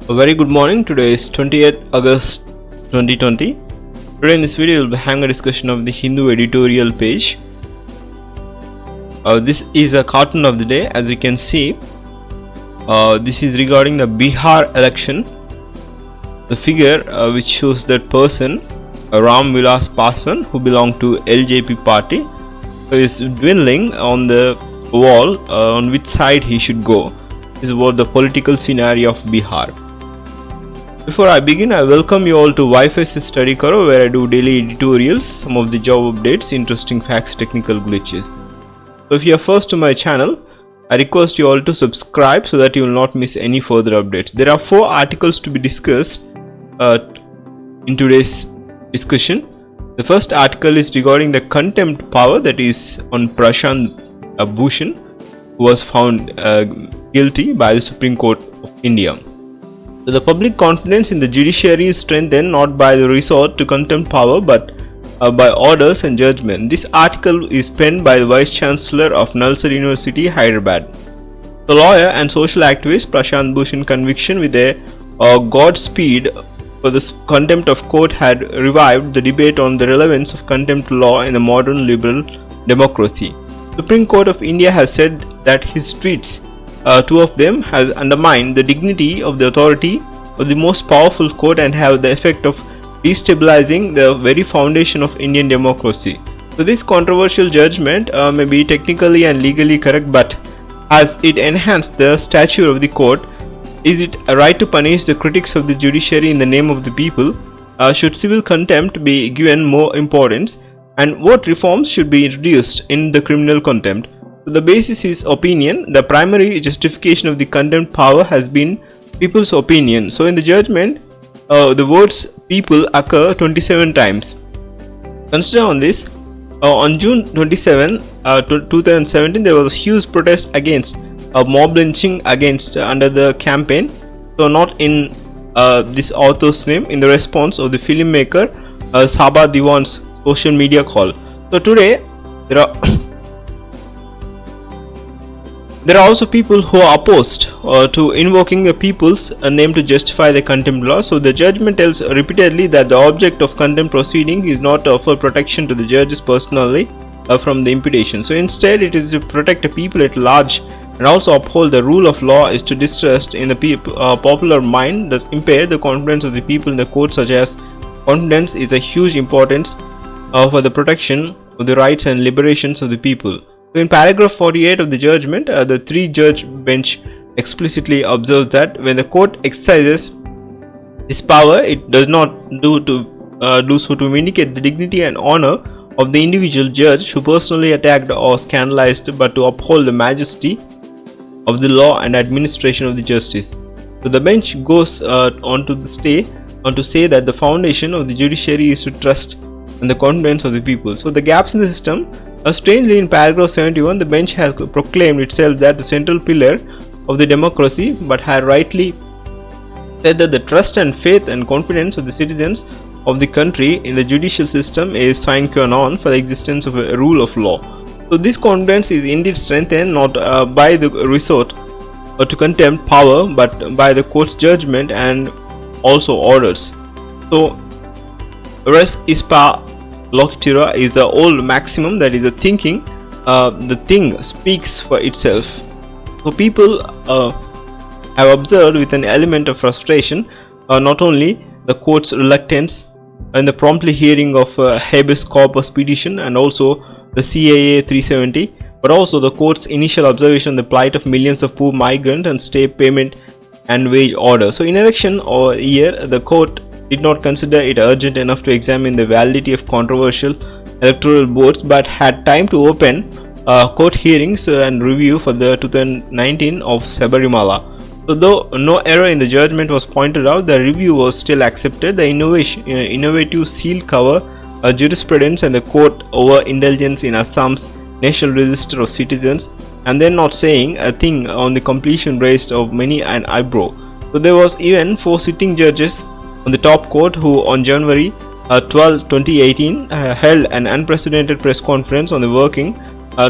A very good morning. Today is 28th August 2020. Today in this video we will be having a discussion of the Hindu editorial page. This is a cartoon of the day. As you can see, this is regarding the Bihar election. The figure which shows that person, Ram Vilas Paswan, who belonged to LJP party, is dwindling on the wall on which side he should go. This is what the political scenario of Bihar. Before I begin, I welcome you all to Wi-Fi Study Karo, where I do daily editorials, some of the job updates, interesting facts, technical glitches. So if you are first to my channel, I request you all to subscribe so that you will not miss any further updates. There are 4 articles to be discussed in today's discussion. The first article is regarding the contempt power, that is on Prashant Bhushan, who was found guilty by the Supreme Court of India. So the public confidence in the judiciary is strengthened not by the resort to contempt power but by orders and judgment. This article is penned by the Vice Chancellor of Nalsar University, Hyderabad. The lawyer and social activist Prashant Bhushan conviction with a Godspeed for the contempt of court had revived the debate on the relevance of contempt law in a modern liberal democracy. The Supreme Court of India has said that his tweets, 2 of them, has undermined the dignity of the authority of the most powerful court and have the effect of destabilizing the very foundation of Indian democracy. So this controversial judgment may be technically and legally correct, but has it enhanced the stature of the court? Is it a right to punish the critics of the judiciary in the name of the people? Should civil contempt be given more importance? And what reforms should be introduced in the criminal contempt? So the basis is opinion. The primary justification of the contempt power has been people's opinion. So in the judgment, the words people occur 27 times. Consider on this, on June 27, 2017, there was a huge protest against mob lynching under the campaign. So not in this author's name, in the response of the filmmaker Saba Diwan's social media call. So today there are also people who are opposed to invoking the people's name to justify the contempt law. So the judgment tells repeatedly that the object of contempt proceeding is not to offer protection to the judges personally from the imputation. So instead it is to protect the people at large and also uphold the rule of law. Is to distrust in the popular mind, thus impair the confidence of the people in the court, such as confidence is a huge importance for the protection of the rights and liberations of the people. So in paragraph 48 of the judgment, the 3-judge bench explicitly observes that when the court exercises this power, it does not do so to vindicate the dignity and honor of the individual judge who personally attacked or scandalized, but to uphold the majesty of the law and administration of the justice. So the bench goes on to say that the foundation of the judiciary is to trust and the confidence of the people. So the gaps in the system. Strangely, in paragraph 71, the bench has proclaimed itself that the central pillar of the democracy, but had rightly said that the trust and faith and confidence of the citizens of the country in the judicial system is sine qua non for the existence of a rule of law. So this confidence is indeed strengthened not by the resort to contempt power, but by the court's judgment and also orders. So res ispa loquitura is an old maximum, that is the thinking the thing speaks for itself. So people have observed with an element of frustration not only the court's reluctance in the promptly hearing of habeas corpus petition and also the CAA 370, but also the court's initial observation of the plight of millions of poor migrants and state payment and wage order. So in election or year, the court did not consider it urgent enough to examine the validity of controversial electoral votes, but had time to open court hearings and review for the 2019 of Sabarimala. So though no error in the judgment was pointed out, the review was still accepted. The innovative seal cover jurisprudence and the court over indulgence in Assam's National Register of Citizens, and then not saying a thing on the completion raised of many an eyebrow. So there was even 4 sitting judges on the top court who on January 12, 2018 held an unprecedented press conference on the working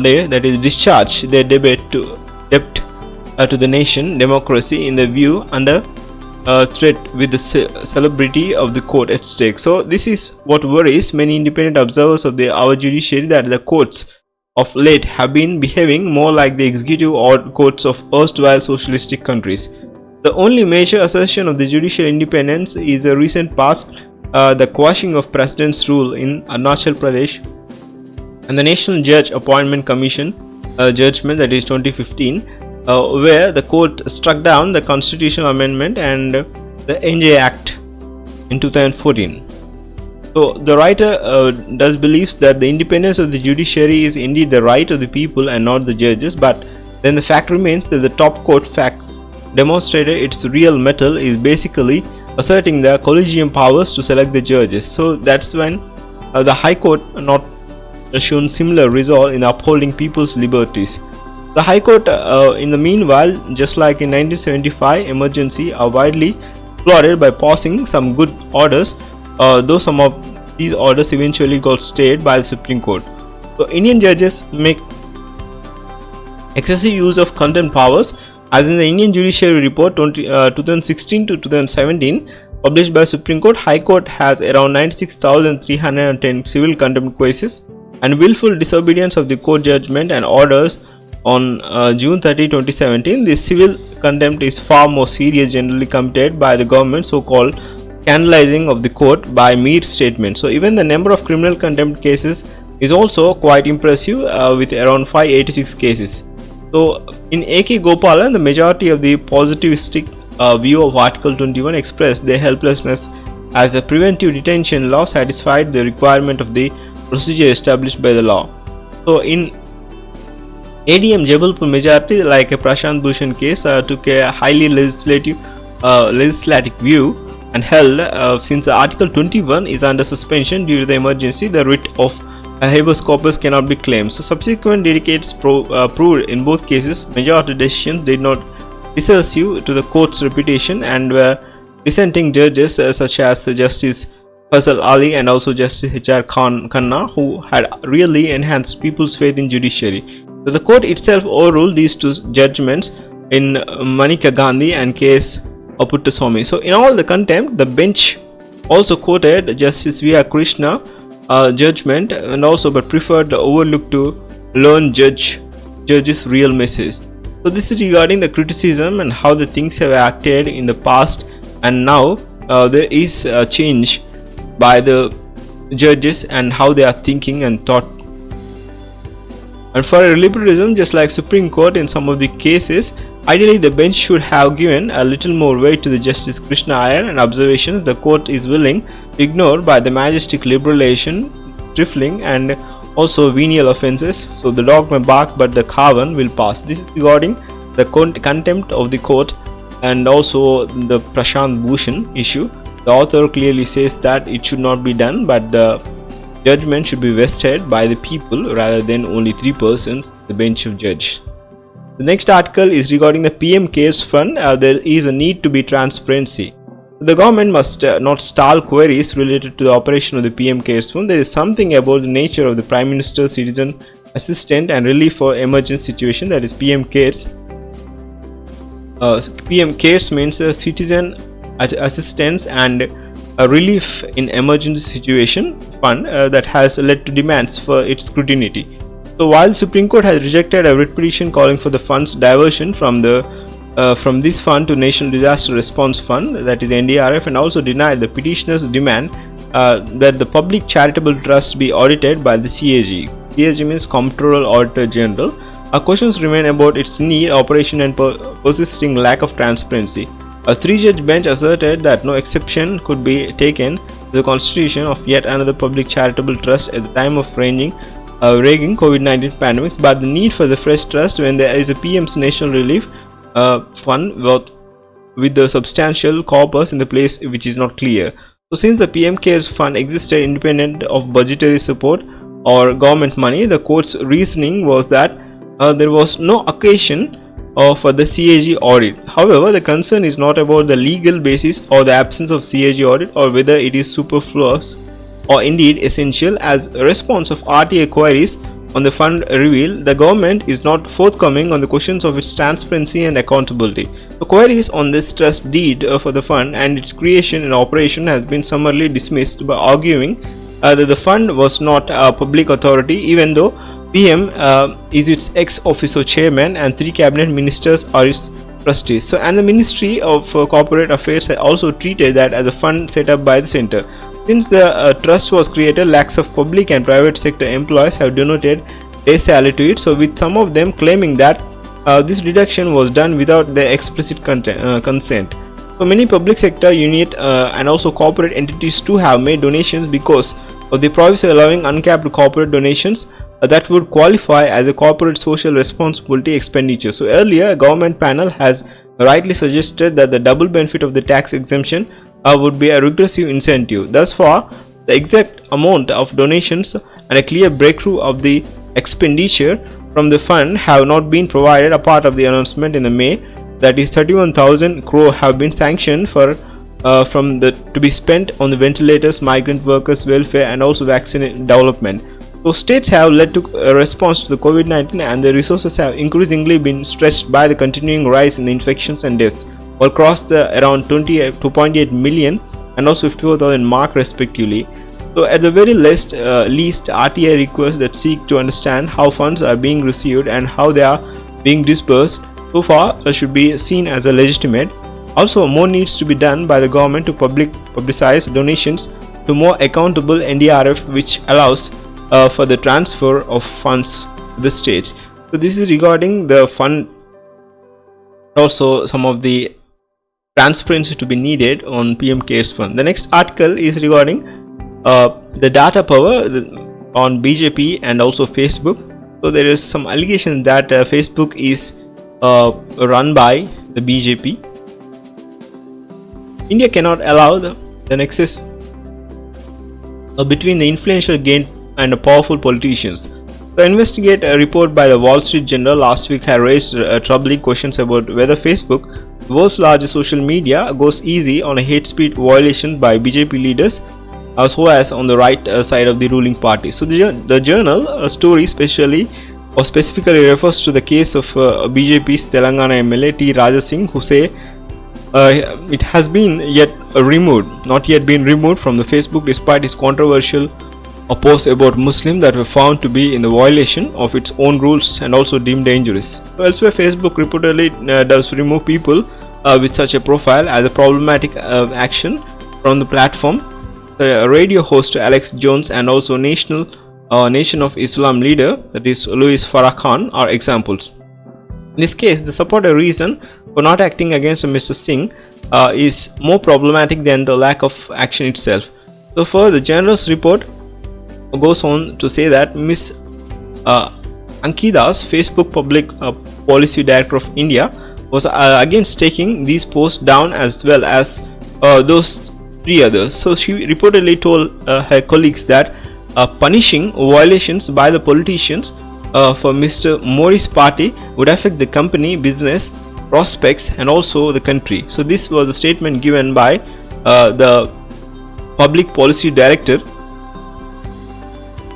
day, that is discharged their debt to the nation democracy in the view under threat with the celebrity of the court at stake. So this is what worries many independent observers of our judiciary, that the courts of late have been behaving more like the executive or courts of erstwhile socialistic countries. The only major assertion of the judicial independence is the recent past, the quashing of President's rule in Arunachal Pradesh and the National Judge Appointment Commission judgment, that is 2015, where the court struck down the constitutional amendment and the NJ Act in 2014. So the writer does believes that the independence of the judiciary is indeed the right of the people and not the judges, but then the fact remains that the top court fact demonstrated its real mettle is basically asserting the collegium powers to select the judges. So that's when the High Court not shown similar resolve in upholding people's liberties. The High Court, in the meanwhile, just like in 1975 emergency, are widely applauded by passing some good orders, though some of these orders eventually got stayed by the Supreme Court. So Indian judges make excessive use of contempt powers, as in the Indian Judiciary Report 2016 to 2017 published by Supreme Court. High Court has around 96,310 civil contempt cases, and willful disobedience of the court judgment and orders on June 30, 2017. This civil contempt is far more serious, generally committed by the government, so-called scandalizing of the court by mere statement. So even the number of criminal contempt cases is also quite impressive, with around 586 cases. So in A.K. Gopalan, the majority of the positivistic view of Article 21 expressed their helplessness, as a preventive detention law satisfied the requirement of the procedure established by the law. So in ADM Jabalpur majority, like a Prashant Bhushan case, took a highly legislative view and held, since Article 21 is under suspension due to the emergency, the writ of habeas corpus cannot be claimed. So subsequent dedicates proved in both cases majority decisions did not disservice to the court's reputation, and were dissenting judges such as Justice Faisal Ali and also Justice H.R. Khanna, who had really enhanced people's faith in judiciary. So the court itself overruled these two judgments in Manika Gandhi and case Puttaswamy. So in all the contempt, the bench also quoted Justice V.R. Krishna judgment, and also but preferred the overlook to learn judge's real message. So this is regarding the criticism and how the things have acted in the past, and now there is a change by the judges and how they are thinking and thought. And for liberalism, just like Supreme Court in some of the cases, ideally the bench should have given a little more weight to the Justice Krishna Iyer and observations the court is willing to ignore by the majestic liberalization, trifling and also venial offences. So the dog may bark but the Khavan will pass. This is regarding the contempt of the court and also the Prashant Bhushan issue. The author clearly says that it should not be done, but the judgment should be vested by the people rather than only 3 persons, the bench of judge. The next article is regarding the PM Cares Fund. There is a need to be transparency. The government must not stall queries related to the operation of the PM Cares Fund. There is something about the nature of the Prime Minister's Citizen Assistance and Relief for Emergency Situation, that is PM Cares. PM Cares means Citizen Assistance and a Relief in Emergency Situation Fund that has led to demands for its scrutiny. So while Supreme Court has rejected a writ petition calling for the fund's diversion from this fund to National Disaster Response Fund, that is NDRF, and also denied the petitioner's demand that the Public Charitable Trust be audited by the CAG. CAG means Comptroller Auditor General. Our questions remain about its need, operation and persisting lack of transparency. A 3-judge bench asserted that no exception could be taken to the constitution of yet another public charitable trust at the time of raging COVID-19 pandemic, but the need for the fresh trust when there is a PM's National Relief Fund with the substantial corpus in the place which is not clear. So since the PM Cares Fund existed independent of budgetary support or government money, the court's reasoning was that there was no occasion for the CAG audit. However, the concern is not about the legal basis or the absence of CAG audit, or whether it is superfluous or indeed essential. As a response of RTA queries on the fund reveal, the government is not forthcoming on the questions of its transparency and accountability. The queries on this trust deed for the fund and its creation and operation has been summarily dismissed by arguing that the fund was not a public authority, even though PM is its ex officio chairman and 3 cabinet ministers are its trustees. So, and the Ministry of Corporate Affairs also treated that as a fund set up by the center. Since the trust was created, lakhs of public and private sector employees have donated their salary to it. So, with some of them claiming that this deduction was done without their explicit consent. So many public sector unit and also corporate entities too have made donations because of the proviso allowing uncapped corporate donations that would qualify as a corporate social responsibility expenditure. So earlier, a government panel has rightly suggested that the double benefit of the tax exemption would be a regressive incentive. Thus far, the exact amount of donations and a clear breakthrough of the expenditure from the fund have not been provided. A part of the announcement in the May, that is 31,000 crore have been sanctioned for to be spent on the ventilators, migrant workers welfare and also vaccine development. So states have led to a response to the COVID-19 and the resources have increasingly been stretched by the continuing rise in the infections and deaths, or crossed the around 2.8 million and also 54,000 mark respectively. So at the very least, RTI requests that seek to understand how funds are being received and how they are being disbursed so far should be seen as a legitimate. Also, more needs to be done by the government to publicize donations to more accountable NDRF, which allows for the transfer of funds to the states. So this is regarding the fund. Also, some of the transparency to be needed on PM CARES fund. The next article is regarding the data power on BJP and also Facebook. So there is some allegation that Facebook is run by the BJP. India cannot allow the nexus between the influential gain and powerful politicians. The investigate report by the Wall Street Journal last week had raised troubling questions about whether Facebook, the world's largest social media, goes easy on a hate speech violation by BJP leaders as well as on the right side of the ruling party. So the journal story specifically refers to the case of BJP's Telangana MLA T. Raja Singh, who say it has been not yet been removed from the Facebook despite his controversial posts about Muslims that were found to be in the violation of its own rules and also deemed dangerous. So elsewhere, Facebook reportedly does remove people with such a profile as a problematic action from the platform. The radio host Alex Jones and also Nation of Islam leader, that is Louis Farrakhan, are examples. In this case, the supported reason for not acting against Mr. Singh is more problematic than the lack of action itself. So further, the journal's report goes on to say that Ms. Ankida's Facebook Public Policy Director of India was against taking these posts down as well as those 3 others. So she reportedly told her colleagues that punishing violations by the politicians for Mr. Modi's party would affect the company business prospects and also the country. So this was a statement given by the Public Policy Director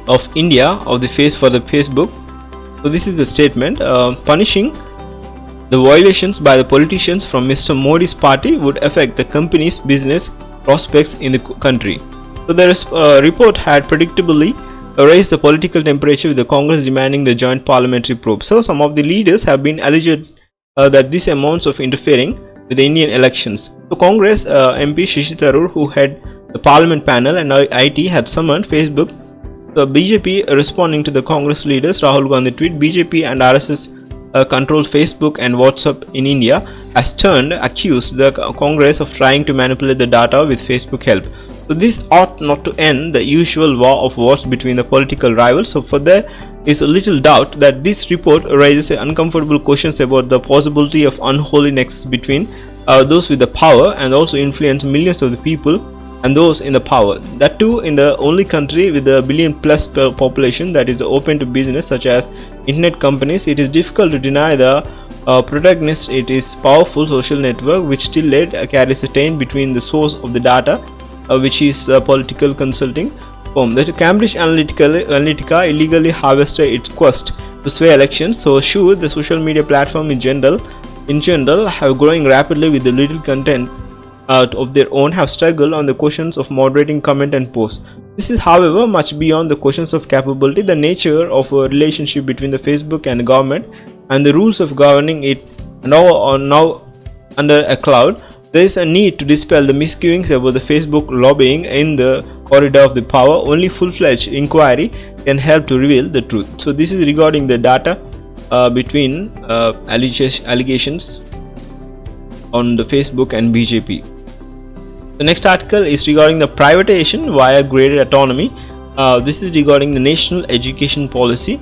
of India of the Facebook. So this is the statement: punishing the violations by the politicians from Mr. Modi's party would affect the company's business prospects in the country. So the report had predictably raised the political temperature, with the Congress demanding the joint parliamentary probe. So some of the leaders have been alleged that this amounts of interfering with the Indian elections. So Congress MP Shashi Tharoor, who had the parliament panel and IT, had summoned Facebook. The BJP, responding to the Congress leaders Rahul Gandhi tweet, BJP and RSS control Facebook and WhatsApp in India, has accused the Congress of trying to manipulate the data with Facebook help. So this ought not to end the usual war of words between the political rivals. So for there is a little doubt that this report raises uncomfortable questions about the possibility of unholy nexus between those with the power and also influence millions of the people and those in the power. That too in the only country with a billion plus population that is open to business, such as internet companies. It is difficult to deny the protagonist. It is powerful social network which still carries a taint between the source of the data, which is a political consulting firm. That Cambridge Analytica illegally harvested its quest to sway elections. So should the social media platform in general in general have growing rapidly with the little content of their own have struggled on the questions of moderating comment and post. This is however much beyond the questions of capability. The nature of a relationship between the Facebook and the government and the rules of governing it now under a cloud. There is a need to dispel the misgivings about the Facebook lobbying in the corridor of the power. Only full-fledged inquiry can help to reveal the truth. So this is regarding the data between allegations on the Facebook and BJP. The next article is regarding the privatization via graded autonomy. This is regarding the national education policy.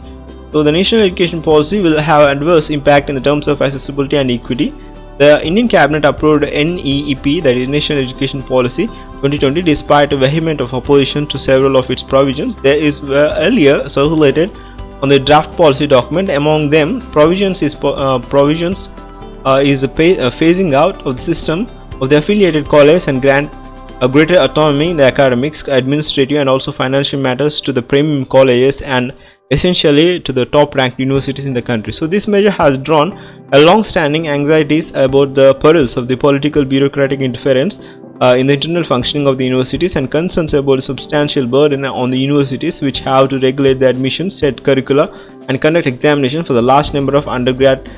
So the national education policy will have adverse impact in the terms of accessibility and equity. The Indian Cabinet approved NEP, that is National Education Policy 2020, despite a vehement of opposition to several of its provisions. There is earlier circulated on the draft policy document. Among them, provisions is phasing out of the system of the affiliated colleges and grant a greater autonomy in the academics, administrative and also financial matters to the premium colleges and essentially to the top ranked universities in the country. So this measure has drawn a long-standing anxieties about the perils of the political bureaucratic interference in the internal functioning of the universities and concerns about the substantial burden on the universities which have to regulate the admissions, set curricula and conduct examination for the large number of undergrad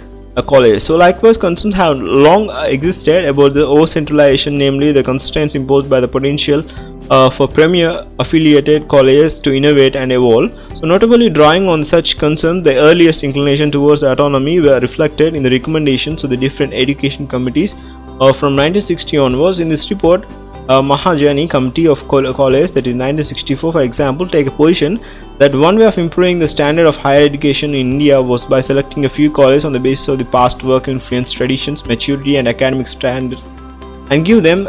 colleges. So likewise, concerns have long existed about the over-centralization, namely the constraints imposed by the potential for premier affiliated colleges to innovate and evolve. So notably drawing on such concerns, the earliest inclination towards autonomy were reflected in the recommendations of the different education committees from 1960 onwards. In this report, Mahajani Committee of College, that is 1964, for example, take a position that one way of improving the standard of higher education in India was by selecting a few colleges on the basis of the past work, influence, traditions, maturity and academic standards and give them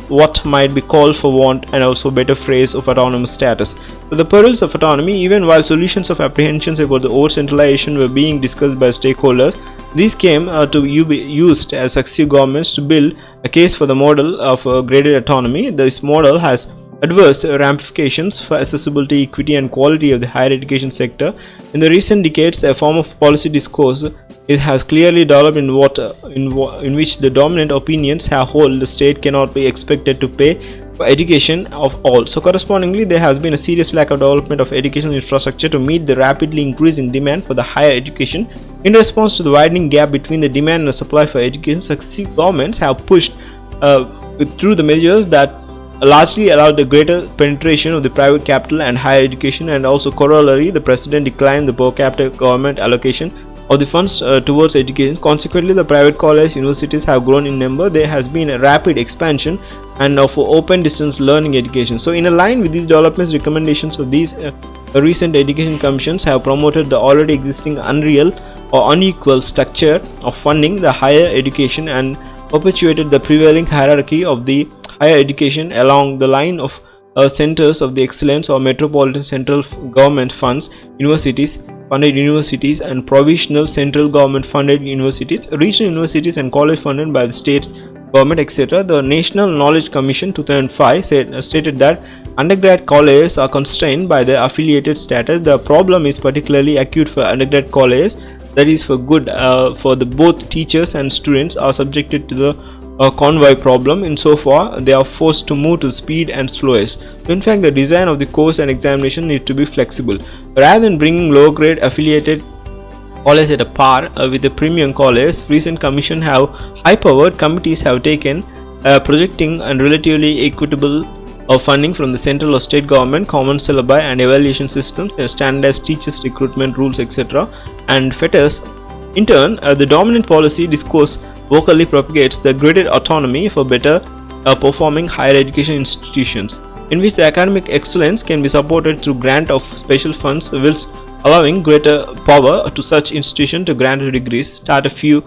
what might be called, for want and also better phrase, of autonomous status. So the perils of autonomy, even while solutions of apprehensions about the over-centralization were being discussed by stakeholders, these came to be used as successive governments to build a case for the model of graded autonomy. This model has adverse ramifications for accessibility, equity and quality of the higher education sector. In the recent decades, a form of policy discourse it has clearly developed in which the dominant opinions have hold the state cannot be expected to pay for education of all. So correspondingly, there has been a serious lack of development of educational infrastructure to meet the rapidly increasing demand for the higher education. In response to the widening gap between the demand and the supply for education, successive governments have pushed through the measures that largely allowed the greater penetration of the private capital and higher education, and also corollary, the president declined the per capita government allocation of the funds towards education. Consequently, the private college universities have grown in number. There has been a rapid expansion and of open distance learning education. So in a line with these developments, recommendations of these recent education commissions have promoted the already existing unreal or unequal structure of funding the higher education and perpetuated the prevailing hierarchy of the higher education along the line of centers of the excellence or metropolitan central government funds universities, funded universities and provisional central government funded universities, regional universities and college funded by the states government, etc. The National Knowledge Commission 2005 stated that undergrad colleges are constrained by their affiliated status. The problem is particularly acute for undergrad colleges, that is for good for the both teachers and students are subjected to the convoy problem insofar they are forced to move to speed and slowest. So in fact, the design of the course and examination need to be flexible. Rather than bringing low grade affiliated college at a par with the premium college, recent commission have high powered committees have taken projecting and relatively equitable funding from the central or state government, common syllabi and evaluation systems, standardized teachers recruitment rules, etc. and fetters. In turn, the dominant policy discourse vocally propagates the graded autonomy for better performing higher education institutions, in which the academic excellence can be supported through grant of special funds, whilst allowing greater power to such institutions to grant degrees, start a few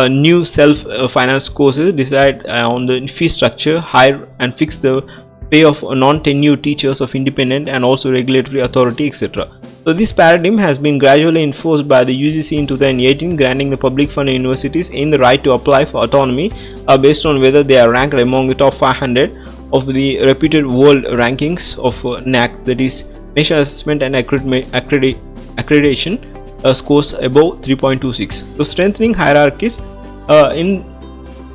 new self-financed courses, decide on the fee structure, hire and fix the pay of non-tenured teachers of independent and also regulatory authority, etc. So this paradigm has been gradually enforced by the UGC in 2018, granting the public funded universities in the right to apply for autonomy based on whether they are ranked among the top 500 of the reputed world rankings of NAAC, that is National Assessment and Accreditation scores above 3.26. So strengthening hierarchies In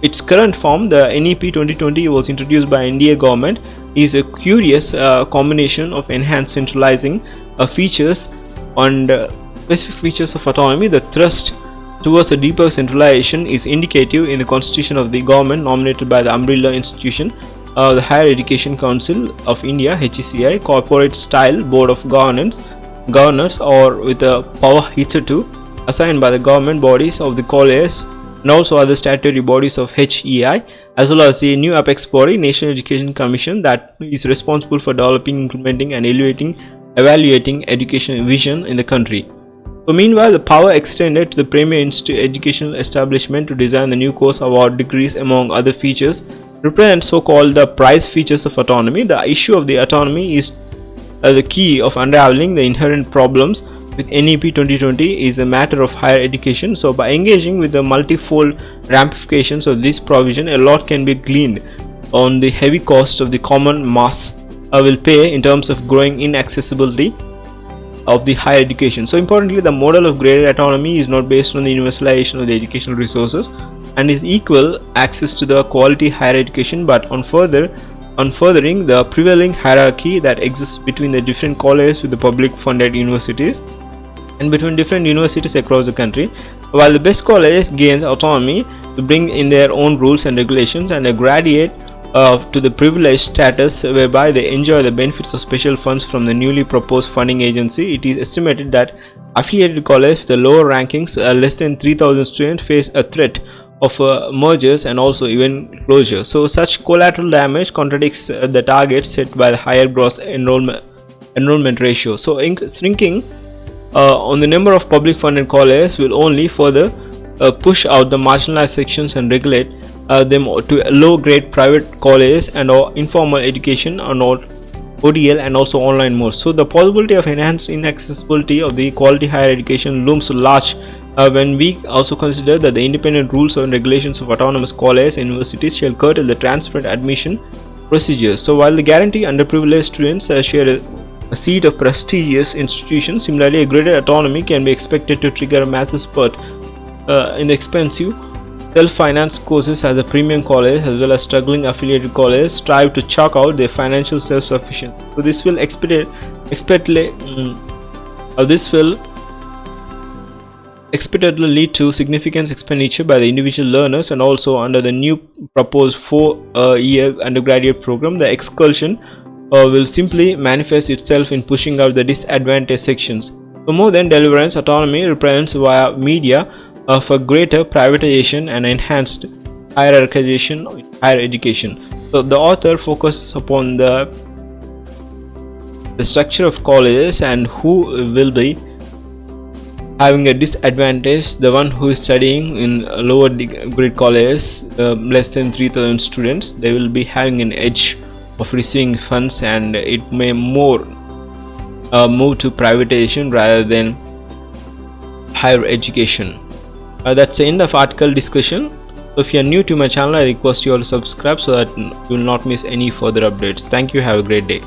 its current form, the NEP 2020 was introduced by India government is a curious combination of enhanced centralizing features and specific features of autonomy. The thrust towards a deeper centralization is indicative in the constitution of the government nominated by the umbrella institution, the Higher Education Council of India (HECI), corporate style board of governors, or with a power hitherto assigned by the government bodies of the colleges and also other statutory bodies of HEI, as well as the new apex body, National Education Commission, that is responsible for developing, implementing and evaluating education vision in the country. So meanwhile, the power extended to the premier educational establishment to design the new course, award degrees, among other features, represent so-called the prize features of autonomy. The issue of the autonomy is the key of unraveling the inherent problems with NEP 2020 is a matter of higher education. So by engaging with the multifold ramifications of this provision, a lot can be gleaned on the heavy cost of the common mass will pay in terms of growing inaccessibility of the higher education. So importantly, the model of graded autonomy is not based on the universalization of the educational resources and is equal access to the quality higher education, but on furthering the prevailing hierarchy that exists between the different colleges with the public funded universities and between different universities across the country. While the best colleges gains autonomy to bring in their own rules and regulations and they graduate to the privileged status whereby they enjoy the benefits of special funds from the newly proposed funding agency, it is estimated that affiliated colleges with the lower rankings, less than 3,000 students, face a threat of mergers and also even closure. So such collateral damage contradicts the target set by the higher gross enrollment ratio. So shrinking on the number of public funded colleges will only further push out the marginalized sections and regulate them to low grade private colleges and or informal education or not ODL and also online modes. So the possibility of enhanced inaccessibility of the quality higher education looms large when we also consider that the independent rules and regulations of autonomous colleges and universities shall curtail the transparent admission procedures. So while the guarantee underprivileged students share a seat of prestigious institutions, similarly a graded autonomy can be expected to trigger a massive spurt in the expensive self-financed courses as the premium colleges as well as struggling affiliated colleges strive to chalk out their financial self-sufficiency. So this will expectedly lead to significant expenditure by the individual learners, and also under the new proposed 4-year undergraduate program, the exclusion will simply manifest itself in pushing out the disadvantaged sections. So more than deliverance, autonomy represents via media for greater privatization and enhanced hierarchization in higher education. So the author focuses upon the structure of colleges and who will be having a disadvantage. The one who is studying in lower grade colleges, less than 3,000 students, they will be having an edge of receiving funds, and it may more move to privatization rather than higher education. That's the end of article discussion. So if you are new to my channel, I request you all to subscribe so that you will not miss any further updates. Thank you. Have a great day.